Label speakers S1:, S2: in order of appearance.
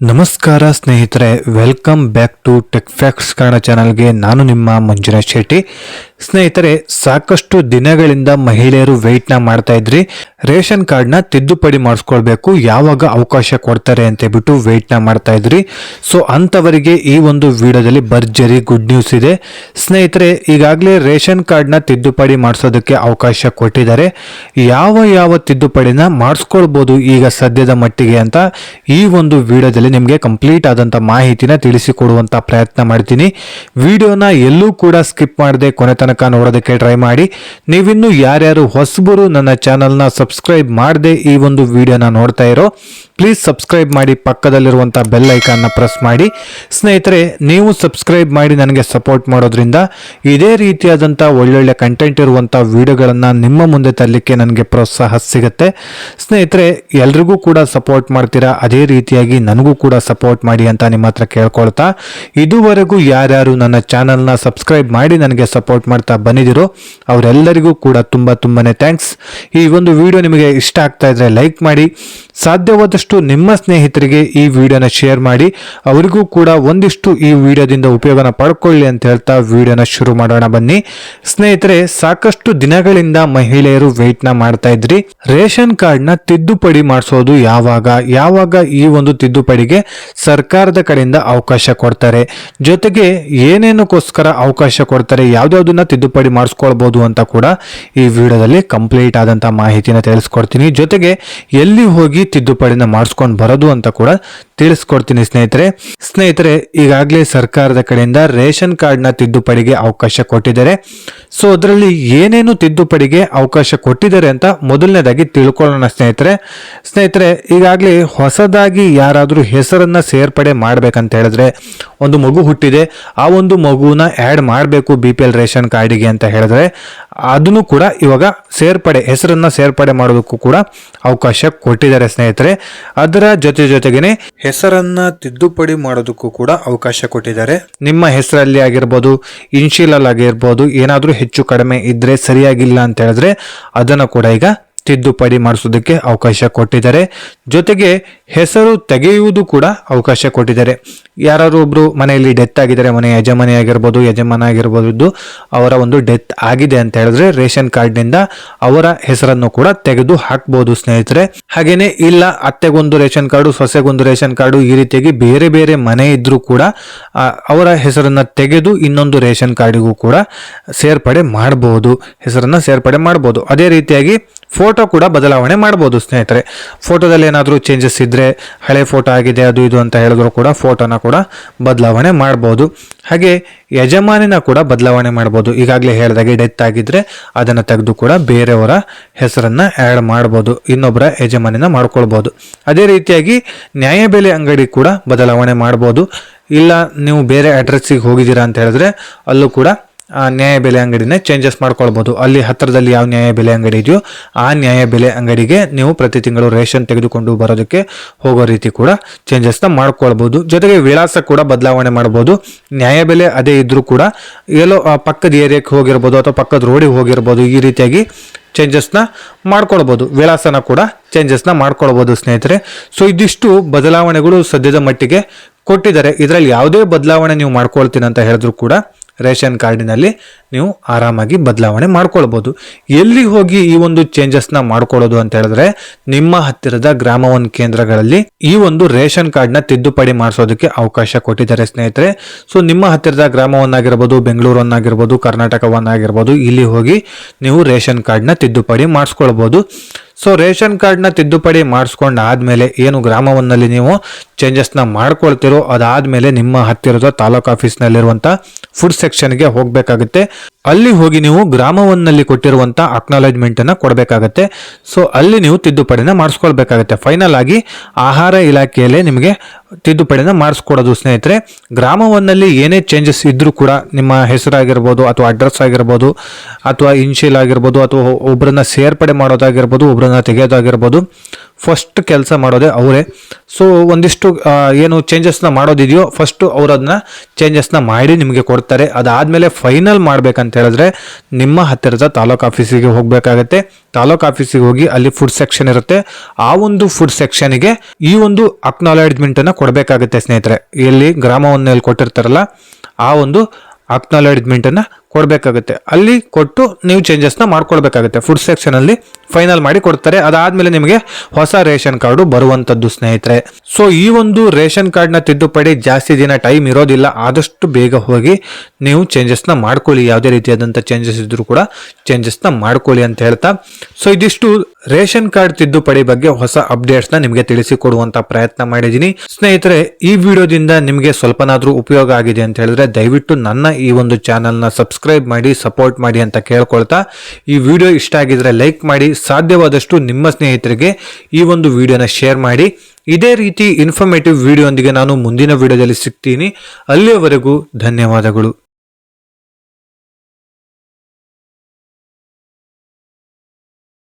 S1: ನಮಸ್ಕಾರ ಸ್ನೇಹಿತರೆ, welcome back to tech facts Kannada ಚಾನಲ್ಗೆ. ನಾನು ನಿಮ್ಮ ಮಂಜುನಾಥ್ ಶೆಟ್ಟಿ. ಸ್ನೇಹಿತರೆ, ಸಾಕಷ್ಟು ದಿನಗಳಿಂದ ಮಹಿಳೆಯರು ವೆಯ್ಟ್ನ ಮಾಡ್ತಾ ಇದ್ರಿ. ರೇಷನ್ ಕಾರ್ಡ್ನ ತಿದ್ದುಪಡಿ ಮಾಡಿಸ್ಕೊಳ್ಬೇಕು, ಯಾವಾಗ ಅವಕಾಶ ಕೊಡ್ತಾರೆ ಅಂತ ಹೇಳ್ಬಿಟ್ಟು ವೆಯ್ಟ್ನ ಮಾಡ್ತಾ ಇದ್ರಿ. ಸೊ ಅಂಥವರಿಗೆ ಈ ಒಂದು ವಿಡಿಯೋದಲ್ಲಿ ಭರ್ಜರಿ ಗುಡ್ ನ್ಯೂಸ್ ಇದೆ ಸ್ನೇಹಿತರೆ. ಈಗಾಗಲೇ ರೇಷನ್ ಕಾರ್ಡ್ನ ತಿದ್ದುಪಡಿ ಮಾಡಿಸೋದಕ್ಕೆ ಅವಕಾಶ ಕೊಟ್ಟಿದ್ದಾರೆ. ಯಾವ ತಿದ್ದುಪಡಿನ ಮಾಡಿಸ್ಕೊಳ್ಬೋದು ಈಗ ಸದ್ಯದ ಮಟ್ಟಿಗೆ ಅಂತ ಈ ಒಂದು ವಿಡಿಯೋದಲ್ಲಿ ನಿಮಗೆ ಕಂಪ್ಲೀಟ್ ಆದಂಥ ಮಾಹಿತಿನ ತಿಳಿಸಿಕೊಡುವಂಥ ಪ್ರಯತ್ನ ಮಾಡ್ತೀನಿ. ವಿಡಿಯೋನ ಎಲ್ಲೂ ಕೂಡ ಸ್ಕಿಪ್ ಮಾಡದೆ ಕೊನೆ ತನಕ ನೋಡೋದಕ್ಕೆ ಟ್ರೈ ಮಾಡಿ. ನೀವಿನ್ನೂ ಯಾರ್ಯಾರು ಹೊಸಬರು ನನ್ನ ಚಾನಲ್ನ ಸಬ್ಸ್ಕ್ರೈಬ್ ಮಾಡದೆ ಈ ಒಂದು ವಿಡಿಯೋನ ನೋಡ್ತಾ ಇರೋ, ಪ್ಲೀಸ್ ಸಬ್ಸ್ಕ್ರೈಬ್ ಮಾಡಿ, ಪಕ್ಕದಲ್ಲಿರುವಂಥ ಬೆಲ್ ಐಕಾನ್ನ ಪ್ರೆಸ್ ಮಾಡಿ. ಸ್ನೇಹಿತರೆ, ನೀವು ಸಬ್ಸ್ಕ್ರೈಬ್ ಮಾಡಿ ನನಗೆ ಸಪೋರ್ಟ್ ಮಾಡೋದ್ರಿಂದ ಇದೇ ರೀತಿಯಾದಂಥ ಒಳ್ಳೊಳ್ಳೆ ಕಂಟೆಂಟ್ ಇರುವಂಥ ವಿಡಿಯೋಗಳನ್ನು ನಿಮ್ಮ ಮುಂದೆ ತರಲಿಕ್ಕೆ ನನಗೆ ಪ್ರೋತ್ಸಾಹ ಸಿಗುತ್ತೆ. ಸ್ನೇಹಿತರೆ, ಎಲ್ರಿಗೂ ಕೂಡ ಸಪೋರ್ಟ್ ಮಾಡ್ತೀರಾ, ಅದೇ ರೀತಿಯಾಗಿ ನನಗೂ ಕೂಡ ಸಪೋರ್ಟ್ ಮಾಡಿ ಅಂತ ನಿಮ್ಮ ಹತ್ರ ಕೇಳ್ಕೊಳ್ತಾ, ಇದುವರೆಗೂ ಯಾರ್ಯಾರು ನನ್ನ ಚಾನಲ್ನ ಸಬ್ಸ್ಕ್ರೈಬ್ ಮಾಡಿ ನನಗೆ ಸಪೋರ್ಟ್ ಮಾಡ್ತಾ ಬಂದಿದ್ದೀರೋ ಅವರೆಲ್ಲರಿಗೂ ಕೂಡ ತುಂಬಾನೇ ಥ್ಯಾಂಕ್ಸ್. ಈ ಒಂದು ವಿಡಿಯೋ ನಿಮಗೆ ಇಷ್ಟ ಆಗ್ತಾ ಇದ್ರೆ ಲೈಕ್ ಮಾಡಿ, ಸಾಧ್ಯವಾದಷ್ಟು ನಿಮ್ಮ ಸ್ನೇಹಿತರಿಗೆ ಈ ವಿಡಿಯೋನ ಶೇರ್ ಮಾಡಿ, ಅವರಿಗೂ ಕೂಡ ಒಂದಿಷ್ಟು ಈ ವಿಡಿಯೋದಿಂದ ಉಪಯೋಗನ ಪಡ್ಕೊಳ್ಳಿ ಅಂತ ಹೇಳ್ತಾ ವಿಡಿಯೋನ ಶುರು ಮಾಡೋಣ ಬನ್ನಿ. ಸ್ನೇಹಿತರೆ, ಸಾಕಷ್ಟು ದಿನಗಳಿಂದ ಮಹಿಳೆಯರು ವೆಯ್ಟ್ನ ಮಾಡ್ತಾ ಇದ್ರಿ. ರೇಷನ್ ಕಾರ್ಡ್ನ ತಿದ್ದುಪಡಿ ಮಾಡಿಸೋದು ಯಾವಾಗ ಈ ಒಂದು ತಿದ್ದುಪಡಿಗೆ ಸರ್ಕಾರದ ಕಡೆಯಿಂದ ಅವಕಾಶ ಕೊಡ್ತಾರೆ, ಜೊತೆಗೆ ಏನೇನಕ್ಕೋಸ್ಕರ ಅವಕಾಶ ಕೊಡ್ತಾರೆ, ಯಾವ್ದಾವ್ದನ್ನ ತಿದ್ದುಪಡಿ ಮಾಡಿಸ್ಕೊಳ್ಬಹುದು ಅಂತ ಕೂಡ ಈ ವಿಡಿಯೋದಲ್ಲಿ ಕಂಪ್ಲೀಟ್ ಆದಂತ ಮಾಹಿತಿನ ತಿಳಿಸ್ಕೊಡ್ತೀನಿ. ಜೊತೆಗೆ ಎಲ್ಲಿ ಹೋಗಿ ತಿದ್ದುಪಡಿನ ಮಾಡಿಸ್ಕೊಂಡು ಬರೋದು ಅಂತ ಕೂಡ ತಿಳಿಸ್ಕೊಡ್ತೀನಿ ಸ್ನೇಹಿತರೆ. ಈಗಾಗಲೇ ಸರ್ಕಾರದ ಕಡೆಯಿಂದ ರೇಷನ್ ಕಾರ್ಡ್ನ ತಿದ್ದುಪಡಿಗೆ ಅವಕಾಶ ಕೊಟ್ಟಿದ್ದಾರೆ. ಸೊ ಅದರಲ್ಲಿ ಏನೇನು ತಿದ್ದುಪಡಿಗೆ ಅವಕಾಶ ಕೊಟ್ಟಿದ್ದಾರೆ ಅಂತ ಮೊದಲನೇದಾಗಿ ತಿಳ್ಕೊಳ್ಳೋಣ ಸ್ನೇಹಿತರೆ. ಈಗಾಗಲೇ ಹೊಸದಾಗಿ ಯಾರಾದರೂ ಹೆಸರನ್ನ ಸೇರ್ಪಡೆ ಮಾಡ್ಬೇಕಂತ ಹೇಳಿದ್ರೆ, ಒಂದು ಮಗು ಹುಟ್ಟಿದೆ, ಆ ಒಂದು ಮಗುನ ಆ್ಯಡ್ ಮಾಡಬೇಕು BPL ರೇಷನ್ ಕಾರ್ಡಿಗೆ ಅಂತ ಹೇಳಿದ್ರೆ, ಅದನ್ನು ಕೂಡ ಇವಾಗ ಹೆಸರನ್ನ ಸೇರ್ಪಡೆ ಮಾಡೋದಕ್ಕೂ ಕೂಡ ಅವಕಾಶ ಕೊಟ್ಟಿದ್ದಾರೆ ಸ್ನೇಹಿತರೆ. ಅದರ ಜೊತೆಗೇನೆ ಹೆಸರನ್ನ ತಿದ್ದುಪಡಿ ಮಾಡೋದಕ್ಕೂ ಕೂಡ ಅವಕಾಶ ಕೊಟ್ಟಿದ್ದಾರೆ. ನಿಮ್ಮ ಹೆಸರಲ್ಲಿ ಆಗಿರ್ಬೋದು, ಇನ್ಶಿಯಲ್ ಆಗಿರ್ಬೋದು, ಏನಾದರೂ ಹೆಚ್ಚು ಕಡಿಮೆ ಇದ್ರೆ, ಸರಿಯಾಗಿಲ್ಲ ಅಂತ ಹೇಳಿದ್ರೆ ಅದನ್ನು ಕೂಡ ಈಗ ತಿದ್ದುಪಡಿ ಮಾಡಿಸೋದಕ್ಕೆ ಅವಕಾಶ ಕೊಟ್ಟಿದ್ದಾರೆ. ಜೊತೆಗೆ ಹೆಸರು ತೆಗೆಯುವುದು ಕೂಡ ಅವಕಾಶ ಕೊಟ್ಟಿದ್ದಾರೆ. ಯಾರು ಒಬ್ರು ಮನೆಯಲ್ಲಿ ಡೆತ್ ಆಗಿದ್ದಾರೆ, ಮನೆ ಯಜಮಾನ ಆಗಿರ್ಬೋದು, ಅವರ ಒಂದು ಡೆತ್ ಆಗಿದೆ ಅಂತ ಹೇಳಿದ್ರೆ ರೇಷನ್ ಕಾರ್ಡ್ನಿಂದ ಅವರ ಹೆಸರನ್ನು ಕೂಡ ತೆಗೆದು ಹಾಕ್ಬೋದು ಸ್ನೇಹಿತರೆ. ಹಾಗೇನೆ ಇಲ್ಲ ಅತ್ತೆಗೊಂದು ರೇಷನ್ ಕಾರ್ಡು, ಸೊಸೆಗೊಂದು ರೇಷನ್ ಕಾರ್ಡು, ಈ ರೀತಿಯಾಗಿ ಬೇರೆ ಮನೆ ಇದ್ರೂ ಕೂಡ ಅವರ ಹೆಸರನ್ನ ತೆಗೆದು ಇನ್ನೊಂದು ರೇಷನ್ ಕಾರ್ಡಿಗೂ ಕೂಡ ಹೆಸರನ್ನ ಸೇರ್ಪಡೆ ಮಾಡಬಹುದು. ಅದೇ ರೀತಿಯಾಗಿ ಫೋಟೋ ಕೂಡ ಬದಲಾವಣೆ ಮಾಡಬಹುದು ಸ್ನೇಹಿತರೆ. ಫೋಟೋದಲ್ಲಿ ಏನಾದರೂ ಚೇಂಜಸ್ ಇದ್ರೆ, ಹಳೆ ಫೋಟೋ ಆಗಿದೆ ಅದು ಇದು ಅಂತ ಹೇಳಿದ್ರು ಕೂಡ ಫೋಟೋನ ಕೂಡ ಬದಲಾವಣೆ ಮಾಡಬಹುದು. ಹಾಗೆ ಯಜಮಾನಿನ ಕೂಡ ಬದಲಾವಣೆ ಮಾಡಬಹುದು. ಈಗಾಗಲೇ ಹೇಳಿದಾಗೆ ಡೆತ್ ಆಗಿದ್ರೆ ಅದನ್ನು ತೆಗೆದು ಕೂಡ ಬೇರೆಯವರ ಹೆಸರನ್ನ ಆ್ಯಡ್ ಮಾಡಬಹುದು, ಇನ್ನೊಬ್ಬರ ಯಜಮಾನಿನ ಮಾಡ್ಕೊಳ್ಬಹುದು. ಅದೇ ರೀತಿಯಾಗಿ ನ್ಯಾಯಬೆಲೆ ಅಂಗಡಿ ಕೂಡ ಬದಲಾವಣೆ ಮಾಡಬಹುದು. ಇಲ್ಲ ನೀವು ಬೇರೆ ಅಡ್ರೆಸ್ಸಿಗೆ ಹೋಗಿದ್ದೀರಾ ಅಂತ ಹೇಳಿದ್ರೆ ಅಲ್ಲೂ ಕೂಡ ನ್ಯಾಯಬೆಲೆ ಅಂಗಡಿನೇ ಚೇಂಜಸ್ ಮಾಡ್ಕೊಳ್ಬಹುದು. ಅಲ್ಲಿ ಹತ್ತಿರದಲ್ಲಿ ಯಾವ ನ್ಯಾಯಬೆಲೆ ಅಂಗಡಿ ಇದೆಯೋ ಆ ನ್ಯಾಯಬೆಲೆ ಅಂಗಡಿಗೆ ನೀವು ಪ್ರತಿ ತಿಂಗಳು ರೇಷನ್ ತೆಗೆದುಕೊಂಡು ಬರೋದಕ್ಕೆ ಹೋಗೋ ರೀತಿ ಕೂಡ ಚೇಂಜಸ್ನ ಮಾಡ್ಕೊಳ್ಬಹುದು. ಜೊತೆಗೆ ವಿಳಾಸ ಕೂಡ ಬದಲಾವಣೆ ಮಾಡಬಹುದು. ನ್ಯಾಯಬೆಲೆ ಅದೇ ಇದ್ರೂ ಕೂಡ ಎಲ್ಲೋ ಪಕ್ಕದ ಏರಿಯಾಕ್ಕೆ ಹೋಗಿರ್ಬೋದು ಅಥವಾ ಪಕ್ಕದ ರೋಡಿಗೆ ಹೋಗಿರ್ಬೋದು, ಈ ರೀತಿಯಾಗಿ ಚೇಂಜಸ್ನ ಮಾಡ್ಕೊಳ್ಬಹುದು. ವಿಳಾಸನ ಕೂಡ ಚೇಂಜಸ್ನ ಮಾಡ್ಕೊಳ್ಬಹುದು ಸ್ನೇಹಿತರೆ. ಸೊ ಇದಿಷ್ಟು ಬದಲಾವಣೆಗಳು ಸದ್ಯದ ಮಟ್ಟಿಗೆ ಕೊಟ್ಟಿದ್ದಾರೆ. ಇದರಲ್ಲಿ ಯಾವುದೇ ಬದಲಾವಣೆ ನೀವು ಮಾಡ್ಕೊಳ್ತೀನಿ ಅಂತ ಹೇಳಿದ್ರು ಕೂಡ ರೇಷನ್ ಕಾರ್ಡಿನಲ್ಲಿ ನೀವು ಆರಾಮಾಗಿ ಬದಲಾವಣೆ ಮಾಡ್ಕೊಳ್ಬಹುದು. ಎಲ್ಲಿ ಹೋಗಿ ಈ ಒಂದು ಚೇಂಜಸ್ನ ಮಾಡ್ಕೊಳ್ಳೋದು ಅಂತ ಹೇಳಿದ್ರೆ, ನಿಮ್ಮ ಹತ್ತಿರದ ಗ್ರಾಮ ಒನ್ ಕೇಂದ್ರಗಳಲ್ಲಿ ಈ ಒಂದು ರೇಷನ್ ಕಾರ್ಡ್ನ ತಿದ್ದುಪಡಿ ಮಾಡಿಸೋದಕ್ಕೆ ಅವಕಾಶ ಕೊಟ್ಟಿದ್ದಾರೆ ಸ್ನೇಹಿತರೆ. ಸೊ ನಿಮ್ಮ ಹತ್ತಿರದ ಗ್ರಾಮ ಒನ್ ಆಗಿರ್ಬೋದು, ಬೆಂಗಳೂರು ಒನ್ ಆಗಿರ್ಬೋದು, ಕರ್ನಾಟಕ ಒನ್ ಆಗಿರ್ಬೋದು, ಇಲ್ಲಿ ಹೋಗಿ ನೀವು ರೇಷನ್ ಕಾರ್ಡ್ನ ತಿದ್ದುಪಡಿ ಮಾಡಿಸ್ಕೊಳ್ಬಹುದು. ಸೊ ರೇಷನ್ ಕಾರ್ಡ್ನ ತಿದ್ದುಪಡಿ ಮಾಡಿಸ್ಕೊಂಡಾದ್ಮೇಲೆ ಏನು ಗ್ರಾಮ ಒನ್ನಲ್ಲಿ ನೀವು ಚೇಂಜಸ್ನ ಮಾಡ್ಕೊಳ್ತಿರೋ, ಅದಾದ್ಮೇಲೆ ನಿಮ್ಮ ಹತ್ತಿರದ ತಾಲೂಕು ಆಫೀಸ್ನಲ್ಲಿರುವಂಥ ಫುಡ್ ಸೆಕ್ಷನ್ಗೆ ಹೋಗಬೇಕಾಗುತ್ತೆ. ಅಲ್ಲಿ ಹೋಗಿ ನೀವು ಗ್ರಾಮ ಒನ್ನಲ್ಲಿ ಕೊಟ್ಟಿರುವಂಥ ಅಕ್ನಾಲೇಜ್ಮೆಂಟ್ ಅನ್ನ ಕೊಡಬೇಕಾಗತ್ತೆ. ಸೊ ಅಲ್ಲಿ ನೀವು ತಿದ್ದುಪಡಿನ ಮಾಡಿಸ್ಕೊಳ್ಬೇಕಾಗತ್ತೆ. ಫೈನಲ್ ಆಗಿ ಆಹಾರ ಇಲಾಖೆಯಲ್ಲೇ ನಿಮಗೆ ತಿದ್ದುಪಡಿನ ಮಾಡಿಸ್ಕೊಡೋದು ಸ್ನೇಹಿತರೆ. ಗ್ರಾಮ ಒನ್ನಲ್ಲಿ ಏನೇ ಚೇಂಜಸ್ ಇದ್ರೂ ಕೂಡ, ನಿಮ್ಮ ಹೆಸರಾಗಿರ್ಬೋದು ಅಥವಾ ಅಡ್ರೆಸ್ ಆಗಿರ್ಬೋದು ಅಥವಾ ಇನ್ಶಿಯಲ್ ಆಗಿರ್ಬೋದು ಅಥವಾ ಒಬ್ಬರನ್ನ ಸೇರ್ಪಡೆ ಮಾಡೋದಾಗಿರ್ಬೋದು, ಒಬ್ಬರನ್ನ ತೆಗೆಯೋದಾಗಿರ್ಬೋದು, ಫಸ್ಟ್ ಕೆಲಸ ಮಾಡೋದೇ ಅವರೇ. ಸೊ ಒಂದಿಷ್ಟು ಏನು ಚೇಂಜಸ್ನ ಮಾಡೋದಿದೆಯೋ ಫಸ್ಟು ಅವರು ಅದನ್ನ ಚೇಂಜಸ್ನ ಮಾಡಿ ನಿಮಗೆ ಕೊಡ್ತಾರೆ. ಅದಾದಮೇಲೆ ಫೈನಲ್ ಮಾಡ್ಬೇಕಂತ ಹೇಳಿದ್ರೆ ನಿಮ್ಮ ಹತ್ತಿರದ ತಾಲೂಕು ಆಫೀಸಿಗೆ ಹೋಗಬೇಕಾಗತ್ತೆ. ತಾಲೂಕು ಆಫೀಸಿಗೆ ಹೋಗಿ ಅಲ್ಲಿ ಫುಡ್ ಸೆಕ್ಷನ್ ಇರುತ್ತೆ. ಆ ಒಂದು ಫುಡ್ ಸೆಕ್ಷನ್ಗೆ ಈ ಒಂದು ಅಕ್ನಾಲೆಡ್ಜ್ಮೆಂಟನ್ನು ಕೊಡಬೇಕಾಗುತ್ತೆ ಸ್ನೇಹಿತರೆ. ಎಲ್ಲಿ ಗ್ರಾಮವನ್ನು ಎಲ್ಲಿ ಕೊಟ್ಟಿರ್ತಾರಲ್ಲ ಆ ಒಂದು ಅಕ್ನಾಲೆಡ್ಜ್ಮೆಂಟನ್ನು ಕೊಡಬೇಕಾಗುತ್ತೆ. ಅಲ್ಲಿ ಕೊಟ್ಟು ನೀವು ಚೇಂಜಸ್ನ ಮಾಡ್ಕೊಳ್ಬೇಕಾಗುತ್ತೆ. ಫುಡ್ ಸೆಕ್ಷನಲ್ಲಿ ಫೈನಲ್ ಮಾಡಿ ಕೊಡ್ತಾರೆ. ಅದಾದಮೇಲೆ ನಿಮಗೆ ಹೊಸ ರೇಷನ್ ಕಾರ್ಡು ಬರುವಂಥದ್ದು ಸ್ನೇಹಿತರೆ. ಸೊ ಈ ಒಂದು ರೇಷನ್ ಕಾರ್ಡ್ನ ತಿದ್ದುಪಡಿ ಜಾಸ್ತಿ ದಿನ ಟೈಮ್ ಇರೋದಿಲ್ಲ. ಆದಷ್ಟು ಬೇಗ ಹೋಗಿ ನೀವು ಚೇಂಜಸ್ನ ಮಾಡ್ಕೊಳ್ಳಿ. ಯಾವುದೇ ರೀತಿಯಾದಂಥ ಚೇಂಜಸ್ ಇದ್ರೂ ಕೂಡ ಚೇಂಜಸ್ನ ಮಾಡ್ಕೊಳ್ಳಿ ಅಂತ ಹೇಳ್ತಾ, ಸೊ ಇದಿಷ್ಟು ರೇಷನ್ ಕಾರ್ಡ್ ತಿದ್ದುಪಡಿ ಬಗ್ಗೆ ಹೊಸ ಅಪ್ಡೇಟ್ಸ್ನ ನಿಮಗೆ ತಿಳಿಸಿಕೊಡುವಂಥ ಪ್ರಯತ್ನ ಮಾಡಿದ್ದೀನಿ ಸ್ನೇಹಿತರೆ. ಈ ವಿಡಿಯೋದಿಂದ ನಿಮಗೆ ಸ್ವಲ್ಪನಾದರೂ ಉಪಯೋಗ ಆಗಿದೆ ಅಂತ ಹೇಳಿದ್ರೆ ದಯವಿಟ್ಟು ನನ್ನ ಈ ಒಂದು ಚಾನಲ್ನ ಸಬ್ಸ್ಕ್ರೈಬ್ ಮಾಡಿ ಸಪೋರ್ಟ್ ಮಾಡಿ ಅಂತ ಕೇಳ್ಕೊಳ್ತಾ, ಈ ವಿಡಿಯೋ ಇಷ್ಟ ಆಗಿದ್ರೆ ಲೈಕ್ ಮಾಡಿ, ಸಾಧ್ಯವಾದಷ್ಟು ನಿಮ್ಮ ಸ್ನೇಹಿತರಿಗೆ ಈ ಒಂದು ವಿಡಿಯೋನ ಶೇರ್ ಮಾಡಿ. ಇದೇ ರೀತಿ ಇನ್ಫಾರ್ಮೇಟಿವ್ ವಿಡಿಯೋ ಒಂದಿಗೆ ನಾನು ಮುಂದಿನ ವಿಡಿಯೋದಲ್ಲಿ ಸಿಗ್ತೀನಿ. ಅಲ್ಲಿಯವರೆಗೂ ಧನ್ಯವಾದಗಳು.